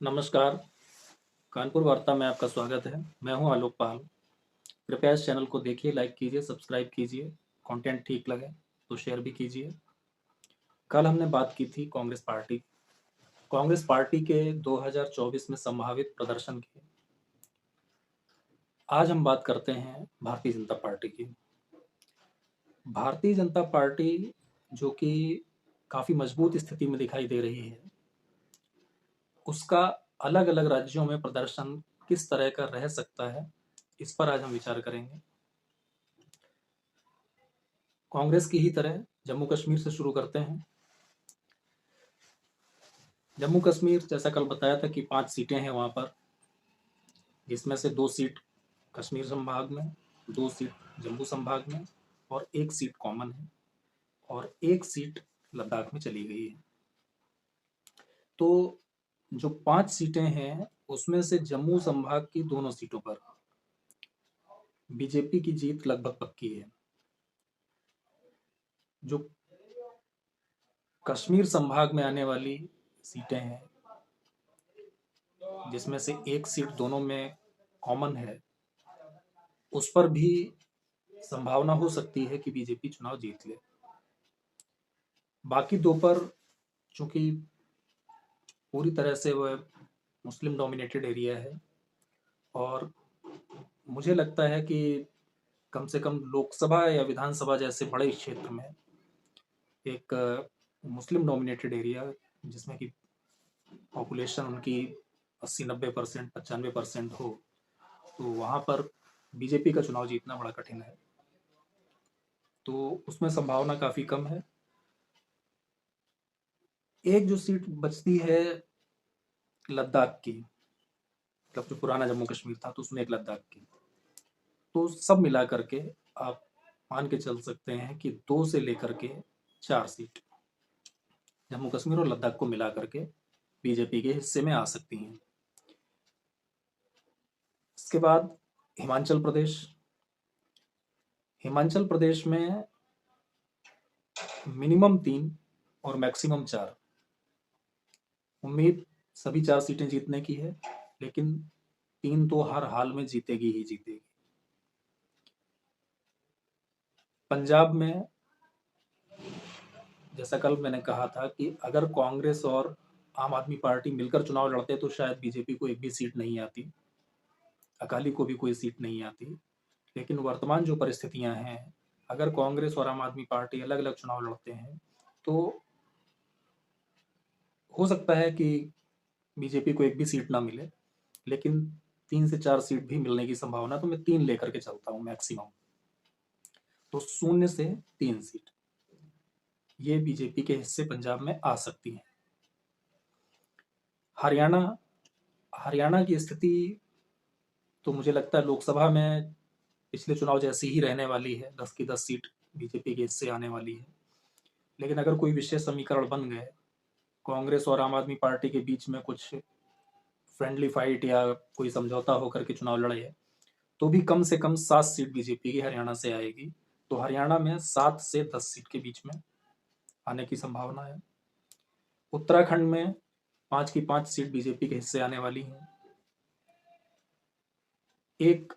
नमस्कार, कानपुर वार्ता में आपका स्वागत है। मैं हूं आलोक पाल। कृपया इस चैनल को देखिए, लाइक कीजिए, सब्सक्राइब कीजिए। कंटेंट ठीक लगे तो शेयर भी कीजिए। कल हमने बात की थी कांग्रेस पार्टी के 2024 में संभावित प्रदर्शन की। आज हम बात करते हैं भारतीय जनता पार्टी की। भारतीय जनता पार्टी जो कि काफ़ी मजबूत स्थिति में दिखाई दे रही है, उसका अलग-अलग राज्यों में प्रदर्शन किस तरह का रह सकता है, इस पर आज हम विचार करेंगे। कांग्रेस की ही तरह जम्मू कश्मीर से शुरू करते हैं। जम्मू कश्मीर जैसा कल बताया था कि 5 सीटें हैं वहाँ पर, जिसमें से 2 सीट कश्मीर संभाग में, 2 सीट जम्मू संभाग में और 1 सीट कॉमन है और 1 सीट लद्दाख में चली गई है। तो जो 5 सीटें हैं, उसमें से जम्मू संभाग की दोनों सीटों पर बीजेपी की जीत लगभग पक्की है। जो कश्मीर संभाग में आने वाली सीटें हैं, जिसमें से 1 सीट दोनों में कॉमन है, उस पर भी संभावना हो सकती है कि बीजेपी चुनाव जीत ले। बाकी 2 पर चूंकि पूरी तरह से वह मुस्लिम डोमिनेटेड एरिया है और मुझे लगता है कि कम से कम लोकसभा या विधानसभा जैसे बड़े क्षेत्र में एक मुस्लिम डोमिनेटेड एरिया, जिसमें कि पॉपुलेशन उनकी 80-90%, 95% हो, तो वहाँ पर बीजेपी का चुनाव जीतना बड़ा कठिन है। तो उसमें संभावना काफ़ी कम है। एक जो सीट बचती है लद्दाख की, मतलब जो पुराना जम्मू कश्मीर था, तो उसमें एक लद्दाख की, तो सब मिला करके आप मान के चल सकते हैं कि 2 से लेकर के 4 सीट जम्मू कश्मीर और लद्दाख को मिला करके बीजेपी के हिस्से में आ सकती हैं। इसके बाद हिमाचल प्रदेश। हिमाचल प्रदेश में मिनिमम 3 और मैक्सिमम 4 उम्मीद सभी 4 सीटें जीतने की है, लेकिन 3 तो हर हाल में जीतेगी ही जीतेगी। पंजाब में जैसा कल मैंने कहा था कि अगर कांग्रेस और आम आदमी पार्टी मिलकर चुनाव लड़ते तो शायद बीजेपी को एक भी सीट नहीं आती, अकाली को भी कोई सीट नहीं आती। लेकिन वर्तमान जो परिस्थितियां हैं, अगर कांग्रेस और आम आदमी पार्टी अलग अलग चुनाव लड़ते हैं तो हो सकता है कि बीजेपी को एक भी सीट ना मिले, लेकिन 3 से 4 सीट भी मिलने की संभावना, तो मैं 3 लेकर के चलता हूँ मैक्सिमम। तो 0 से 3 सीट ये बीजेपी के हिस्से पंजाब में आ सकती है। हरियाणा हरियाणा की स्थिति तो मुझे लगता है लोकसभा में पिछले चुनाव जैसी ही रहने वाली है, 10 की 10 सीट बीजेपी के हिस्से आने वाली है। लेकिन अगर कोई विशेष समीकरण बन गए, कांग्रेस और आम आदमी पार्टी के बीच में कुछ फ्रेंडली फाइट या कोई समझौता होकर के चुनाव लड़े, तो भी कम से कम 7 सीट बीजेपी की हरियाणा से आएगी। तो हरियाणा में 7 से 10 सीट के बीच में आने की संभावना है। उत्तराखंड में 5 की 5 सीट बीजेपी के हिस्से आने वाली हैं। एक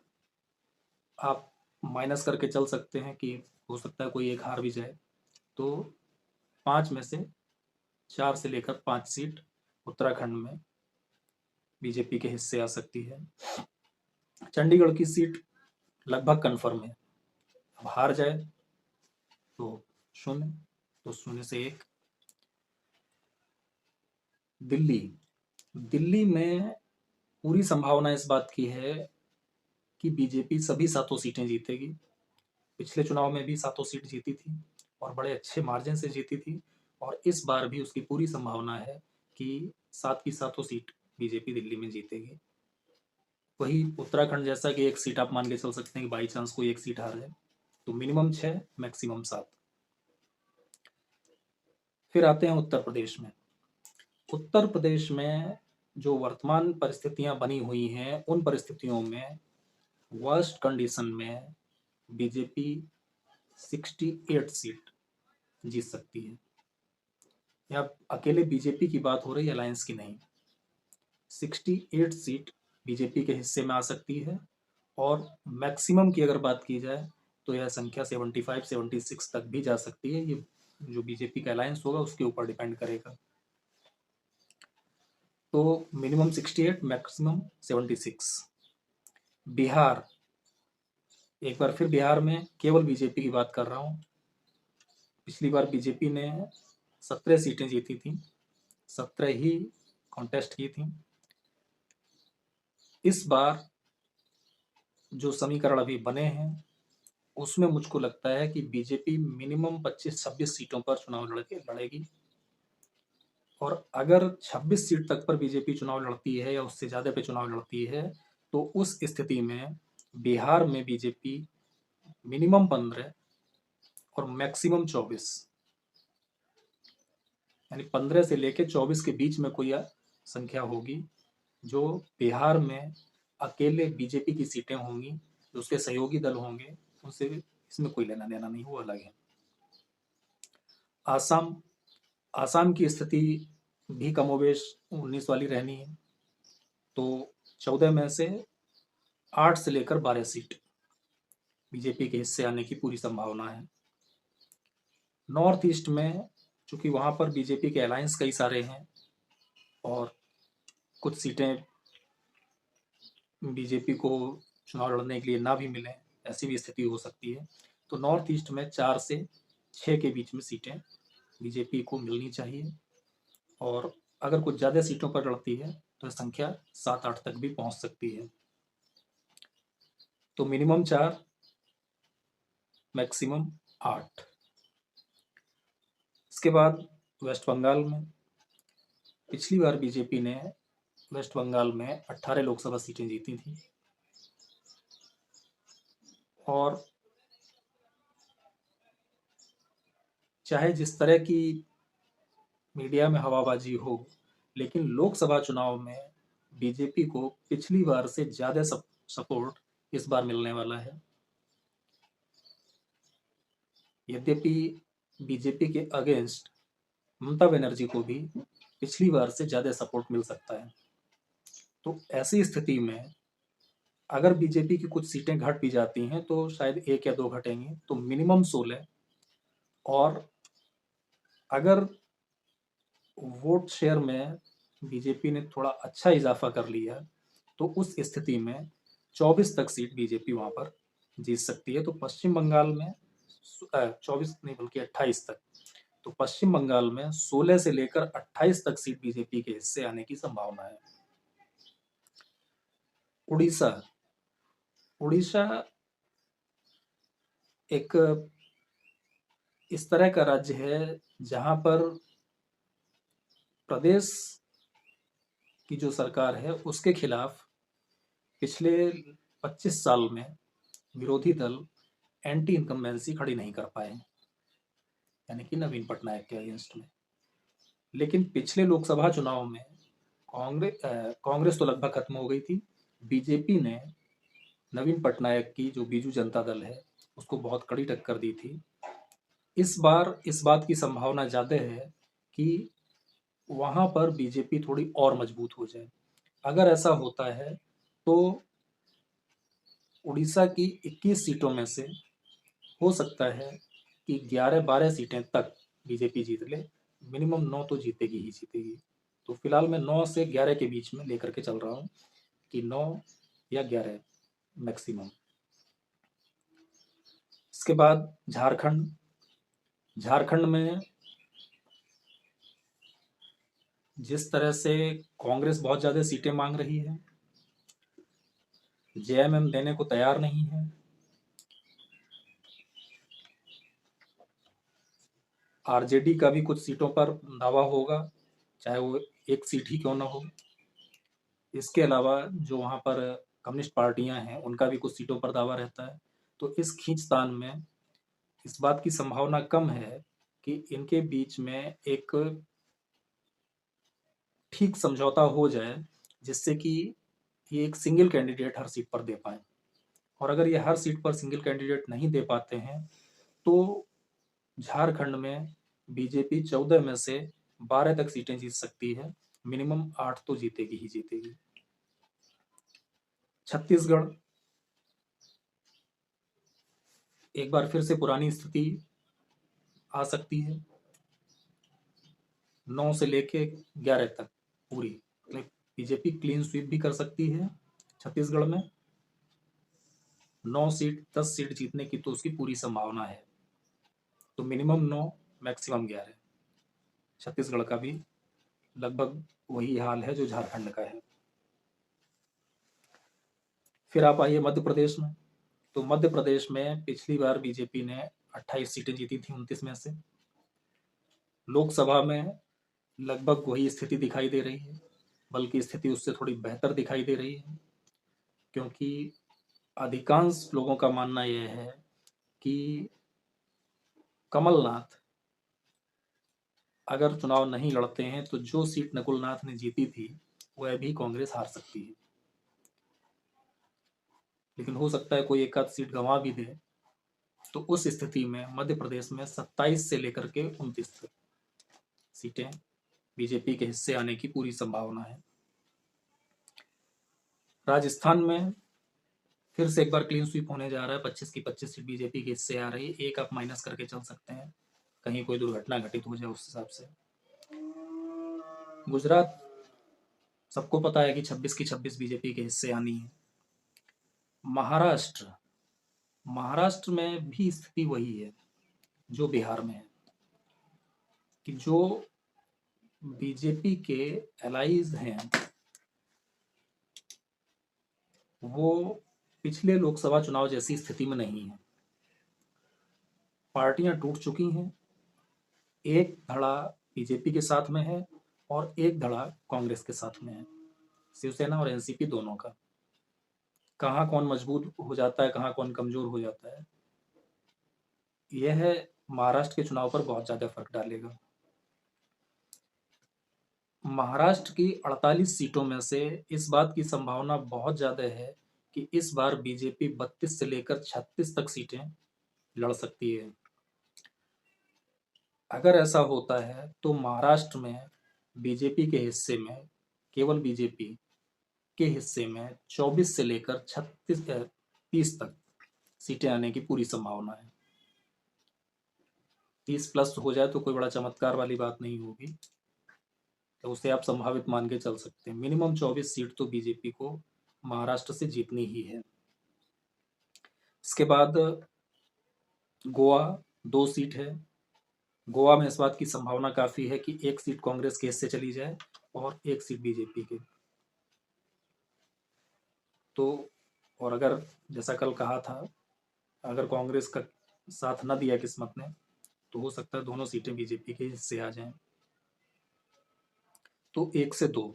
आप माइनस करके चल सकते हैं कि हो सकता है कोई एक हार भी जाए, तो 5 में से 4 से लेकर 5 सीट उत्तराखंड में बीजेपी के हिस्से आ सकती है। चंडीगढ़ की सीट लगभग कन्फर्म है, अब हार जाए तो 0, तो 0 से 1। दिल्ली दिल्ली में पूरी संभावना इस बात की है कि बीजेपी सभी 7 सीटें जीतेगी। पिछले चुनाव में भी 7 सीट जीती थी और बड़े अच्छे मार्जिन से जीती थी, और इस बार भी उसकी पूरी संभावना है कि 7 की 7 सीट बीजेपी दिल्ली में जीतेगी। वही उत्तराखंड जैसा कि 1 सीट आप मान के चल सकते हैं कि बाई चांस कोई 1 सीट हार जाए, तो मिनिमम 6 मैक्सिमम 7। फिर आते हैं उत्तर प्रदेश में। उत्तर प्रदेश में जो वर्तमान परिस्थितियां बनी हुई हैं, उन परिस्थितियों में वर्स्ट कंडीशन में बीजेपी 68 सीट जीत सकती है। या अकेले बीजेपी की बात हो रही है, अलायंस की नहीं। 68 सीट बीजेपी के हिस्से में आ सकती है और मैक्सिमम की अगर बात की जाए तो यह संख्या 75-76 तक भी जा सकती है। ये जो बीजेपी का अलायंस होगा उसके ऊपर डिपेंड करेगा। तो मिनिमम 68, मैक्सिमम 76। बिहार, एक बार फिर बिहार में केवल बीजेपी की बात कर रहा हूँ। पिछली बार बीजेपी ने 17 सीटें जीती थी, 17 ही कॉन्टेस्ट की थी। इस बार जो समीकरण अभी बने हैं उसमें मुझको लगता है कि बीजेपी मिनिमम 25-26 सीटों पर चुनाव लड़ेगी और अगर 26 सीट तक पर बीजेपी चुनाव लड़ती है या उससे ज़्यादा पे चुनाव लड़ती है तो उस स्थिति में बिहार में बीजेपी मिनिमम 15 और मैक्सिमम 24, यानी 15 से लेकर 24 के बीच में कोई संख्या होगी जो बिहार में अकेले बीजेपी की सीटें होंगी। जो उसके सहयोगी दल होंगे उनसे इसमें कोई लेना देना नहीं, वो अलग है। आसाम, आसाम की स्थिति भी कमोबेश 19 वाली रहनी है। तो 14 में से 8 से लेकर 12 सीट बीजेपी के हिस्से आने की पूरी संभावना है। नॉर्थ ईस्ट में चूंकि वहाँ पर बीजेपी के अलायंस कई सारे हैं और कुछ सीटें बीजेपी को चुनाव लड़ने के लिए ना भी मिलें, ऐसी भी स्थिति हो सकती है। तो नॉर्थ ईस्ट में 4 से 6 के बीच में सीटें बीजेपी को मिलनी चाहिए और अगर कुछ ज़्यादा सीटों पर लड़ती है तो संख्या 7-8 तक भी पहुंच सकती है। तो मिनिमम 4, मैक्सिमम 8। इसके बाद वेस्ट बंगाल में पिछली बार बीजेपी ने वेस्ट बंगाल में 18 लोकसभा सीटें जीती थी और चाहे जिस तरह की मीडिया में हवाबाजी हो, लेकिन लोकसभा चुनाव में बीजेपी को पिछली बार से ज़्यादा सपोर्ट इस बार मिलने वाला है। यद्यपि बीजेपी के अगेंस्ट ममता बनर्जी को भी पिछली बार से ज़्यादा सपोर्ट मिल सकता है। तो ऐसी स्थिति में अगर बीजेपी की कुछ सीटें घट भी जाती हैं तो शायद 1 या 2 घटेंगी, तो मिनिमम 16। और अगर वोट शेयर में बीजेपी ने थोड़ा अच्छा इजाफा कर लिया तो उस स्थिति में 24 तक सीट बीजेपी वहां पर जीत सकती है। तो पश्चिम बंगाल में 24 नहीं बल्कि 28 तक, तो पश्चिम बंगाल में 16 से लेकर 28 तक सीट बीजेपी के हिस्से आने की संभावना है। उड़ीसा, उड़ीसा एक इस तरह का राज्य है जहां पर प्रदेश की जो सरकार है उसके खिलाफ पिछले 25 साल में विरोधी दल एंटी इनकम्बेंसी खड़ी नहीं कर पाए, यानी कि नवीन पटनायक के अगेंस्ट में। लेकिन पिछले लोकसभा चुनाव में कांग्रेस तो लगभग खत्म हो गई थी, बीजेपी ने नवीन पटनायक की जो बीजू जनता दल है उसको बहुत कड़ी टक्कर दी थी। इस बार इस बात की संभावना ज़्यादा है कि वहाँ पर बीजेपी थोड़ी और मजबूत हो जाए। अगर ऐसा होता है तो उड़ीसा की 21 सीटों में से हो सकता है कि 11-12 सीटें तक बीजेपी जीत ले, मिनिमम 9 तो जीतेगी ही जीतेगी। तो फिलहाल मैं 9 से 11 के बीच में लेकर के चल रहा हूँ कि 9 या 11 मैक्सिमम। इसके बाद झारखंड, झारखंड में जिस तरह से कांग्रेस बहुत ज़्यादा सीटें मांग रही है, जेएमएम देने को तैयार नहीं है, आरजेडी का भी कुछ सीटों पर दावा होगा, चाहे वो एक सीट ही क्यों ना हो। इसके अलावा जो वहाँ पर कम्युनिस्ट पार्टियां हैं उनका भी कुछ सीटों पर दावा रहता है। तो इस खींचतान में इस बात की संभावना कम है कि इनके बीच में एक ठीक समझौता हो जाए जिससे कि ये एक सिंगल कैंडिडेट हर सीट पर दे पाए। और अगर ये हर सीट पर सिंगल कैंडिडेट नहीं दे पाते हैं तो झारखंड में बीजेपी 14 में से 12 तक सीटें जीत सकती है मिनिमम 8 तो जीतेगी ही जीतेगी। छत्तीसगढ़ एक बार फिर से पुरानी स्थिति आ सकती है, 9 से लेके 11 तक पूरी, मतलब बीजेपी क्लीन स्वीप भी कर सकती है छत्तीसगढ़ में। 9 सीट 10 सीट जीतने की तो उसकी पूरी संभावना है। तो मिनिमम 9 मैक्सिमम 11। छत्तीसगढ़ का भी लगभग वही हाल है जो झारखंड का है। फिर आप आइए मध्य प्रदेश में। तो मध्य प्रदेश में पिछली बार बीजेपी ने 28 सीटें जीती थी 29 में से। लोकसभा में लगभग वही स्थिति दिखाई दे रही है, बल्कि स्थिति उससे थोड़ी बेहतर दिखाई दे रही है, क्योंकि अधिकांश लोगों का मानना यह है कि कमलनाथ अगर चुनाव नहीं लड़ते हैं तो जो सीट नकुलनाथ ने जीती थी वह भी कांग्रेस हार सकती है। लेकिन हो सकता है कोई एक आध सीट गंवा भी दे, तो उस स्थिति में मध्य प्रदेश में 27 से लेकर के 29 तक सीटें बीजेपी के हिस्से आने की पूरी संभावना है। राजस्थान में फिर से एक बार क्लीन स्वीप होने जा रहा है, 25 की 25 सीट बीजेपी के हिस्से आ रही है। एक आप माइनस करके चल सकते हैं, कहीं कोई दुर्घटना घटित हो जाए उस हिसाब से। गुजरात सबको पता है कि 26 की 26 बीजेपी के हिस्से आनी है। महाराष्ट्र महाराष्ट्र में भी स्थिति वही है जो बिहार में है, कि जो बीजेपी के एलाइज हैं वो पिछले लोकसभा चुनाव जैसी स्थिति में नहीं है। पार्टियां टूट चुकी हैं, एक धड़ा बीजेपी के साथ में है और एक धड़ा कांग्रेस के साथ में है, शिवसेना और एनसीपी दोनों का। कहाँ कौन मजबूत हो जाता है, कहाँ कौन कमजोर हो जाता है, यह महाराष्ट्र के चुनाव पर बहुत ज्यादा फर्क डालेगा। महाराष्ट्र की 48 सीटों में से इस बात की संभावना बहुत ज्यादा है कि इस बार बीजेपी 32 से लेकर 36 तक सीटें लड़ सकती है। अगर ऐसा होता है तो महाराष्ट्र में बीजेपी के हिस्से में, केवल बीजेपी के हिस्से में 24 से लेकर 30 तक सीटें आने की पूरी संभावना है। 30 प्लस हो जाए तो कोई बड़ा चमत्कार वाली बात नहीं होगी, तो उसे आप संभावित मान के चल सकते हैं। मिनिमम 24 सीट तो बीजेपी को महाराष्ट्र से जीतनी ही है। इसके बाद गोवा 2 सीट है। गोवा में इस बात की संभावना काफी है कि एक सीट कांग्रेस के हिस्से चली जाए और एक सीट बीजेपी के। तो और अगर जैसा कल कहा था, अगर कांग्रेस का साथ न दिया किस्मत ने, तो हो सकता है दोनों सीटें बीजेपी के हिस्से आ जाएं। तो 1 से 2।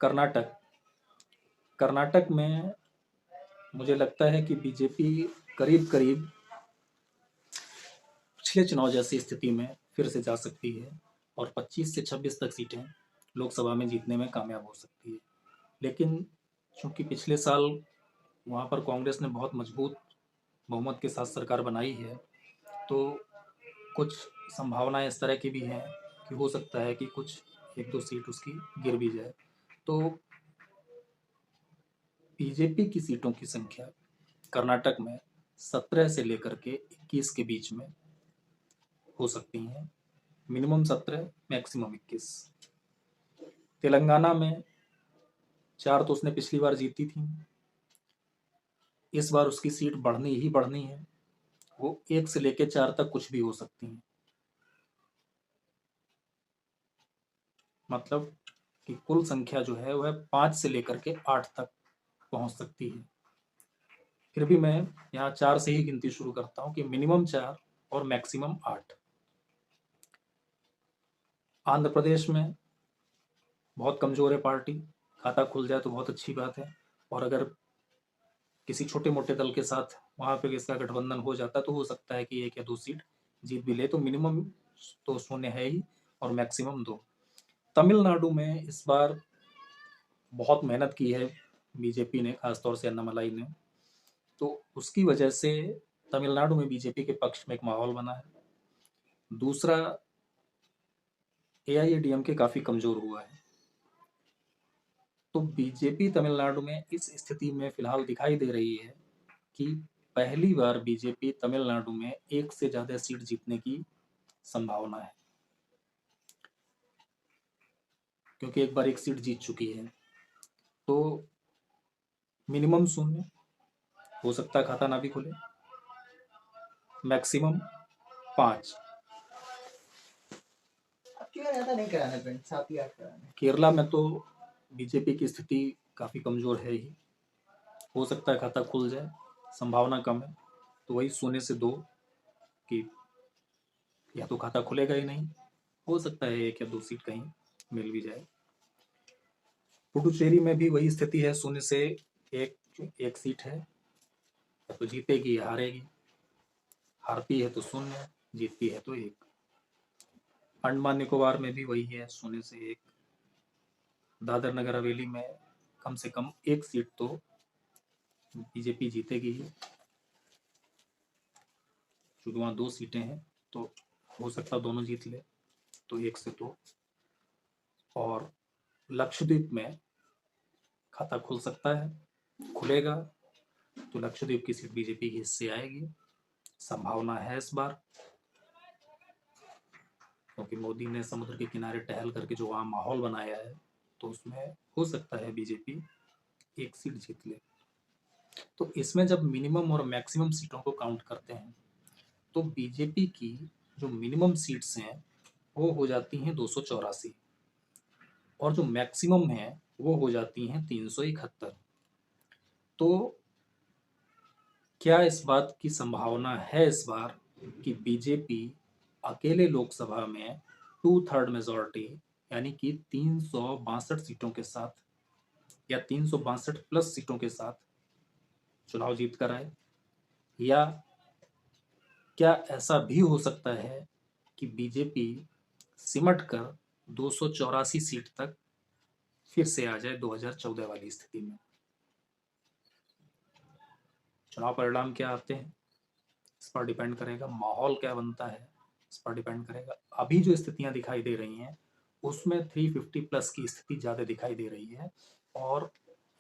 कर्नाटक कर्नाटक में मुझे लगता है कि बीजेपी करीब करीब पिछले चुनाव जैसी स्थिति में फिर से जा सकती है और 25 से 26 तक सीटें लोकसभा में जीतने में कामयाब हो सकती है। लेकिन चूंकि पिछले साल वहाँ पर कांग्रेस ने बहुत मजबूत बहुमत के साथ सरकार बनाई है, तो कुछ संभावनाएं इस तरह की भी हैं कि हो सकता है कि कुछ 1-2 सीट उसकी गिर भी जाए। तो बीजेपी की सीटों की संख्या कर्नाटक में 17 से लेकर के 21 के बीच में हो सकती हैं। Minimum 17, maximum 21। तेलंगाना में 4 तो उसने पिछली बार जीती थी, इस बार उसकी सीट बढ़नी ही बढ़नी है। वो 1 से लेकर 4 तक कुछ भी हो सकती हैं। मतलब कि कुल संख्या जो है वह 5 से लेकर के 8 तक पहुंच सकती है। फिर भी मैं यहाँ 4 से ही गिनती शुरू करता हूँ कि मिनिमम 4 और मैक्सिमम 8। आंध्र प्रदेश में बहुत कमजोर है पार्टी, खाता खुल जाए तो बहुत अच्छी बात है, और अगर किसी छोटे मोटे दल के साथ वहाँ पे इसका गठबंधन हो जाता तो हो सकता है कि 1 या 2 सीट जीत भी ले। तो मिनिमम तो 0 है ही और मैक्सिमम 2। तमिलनाडु में इस बार बहुत मेहनत की है बीजेपी ने, खासतौर से अन्नामलाई ने, तो उसकी वजह से तमिलनाडु में बीजेपी के पक्ष में एक माहौल बना है। दूसरा, एआईएडीएमके काफ़ी कमज़ोर हुआ है, तो बीजेपी तमिलनाडु में इस स्थिति में फिलहाल दिखाई दे रही है कि पहली बार बीजेपी तमिलनाडु में एक से ज़्यादा सीट जीतने की संभावना है, क्योंकि एक बार एक सीट जीत चुकी है। तो मिनिमम 0, हो सकता है खाता ना भी खुले, मैक्सिमम 5। क्यों ऐसा नहीं कराना फ्रेंड, 7 या 8 कराना। केरला में तो बीजेपी की स्थिति काफ़ी कमज़ोर है ही, हो सकता है खाता खुल जाए, संभावना कम है। तो वही 0 से 2 कि या तो खाता खुलेगा ही नहीं, हो सकता है 1 या 2 सीट कहीं मिल भी जाए। पुडुचेरी में भी वही स्थिति है, 0 से 1 सीट है, या तो जीतेगी या हारेगी, हारती है तो 0, जीतती है तो 1। अंडमान निकोबार में भी वही है, 0 से 1। दादर नगर हवेली में कम से कम 1 सीट तो बीजेपी जीतेगी ही, क्योंकि वहाँ 2 सीटें हैं, तो हो सकता है दोनों जीत ले, तो 1 से 2। और लक्षद्वीप में खाता खुल सकता है, खुलेगा तो लक्षद्वीप की सीट बीजेपी के हिस्से आएगी, संभावना है इस बार, क्योंकि मोदी ने समुद्र के किनारे टहल करके जो वहाँ माहौल बनाया है, तो उसमें हो सकता है बीजेपी 1 सीट जीत ले। तो इसमें जब मिनिमम और मैक्सिमम सीटों को काउंट करते हैं, तो बीजेपी की जो मिनिमम सीट्स हैं वो हो जाती हैं 284, और जो मैक्सिमम है वो हो जाती हैं 371। तो क्या इस बात की संभावना है इस बार कि बीजेपी अकेले लोकसभा में 2/3 मेजॉरिटी, यानी कि 362 सीटों के साथ या 362 प्लस सीटों के साथ चुनाव जीत कर आए, या क्या ऐसा भी हो सकता है कि बीजेपी सिमट कर 284 सीट तक फिर से आ जाए 2014 वाली स्थिति में? चुनाव परिणाम क्या आते हैं इस पर डिपेंड करेगा, माहौल क्या बनता है इस पर डिपेंड करेगा। अभी जो स्थितियां दिखाई दे रही हैं उसमें 350 प्लस की स्थिति ज़्यादा दिखाई दे रही है, और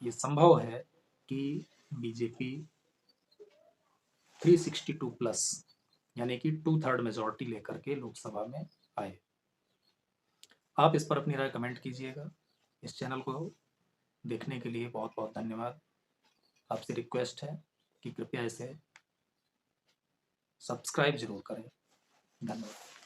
ये संभव है कि बीजेपी 362 प्लस, यानी कि 2/3 मेजॉरिटी लेकर के लोकसभा में आए। आप इस पर अपनी राय कमेंट कीजिएगा। इस चैनल को देखने के लिए बहुत बहुत धन्यवाद। आपसे रिक्वेस्ट है कि कृपया इसे सब्सक्राइब जरूर करें। धन्यवाद।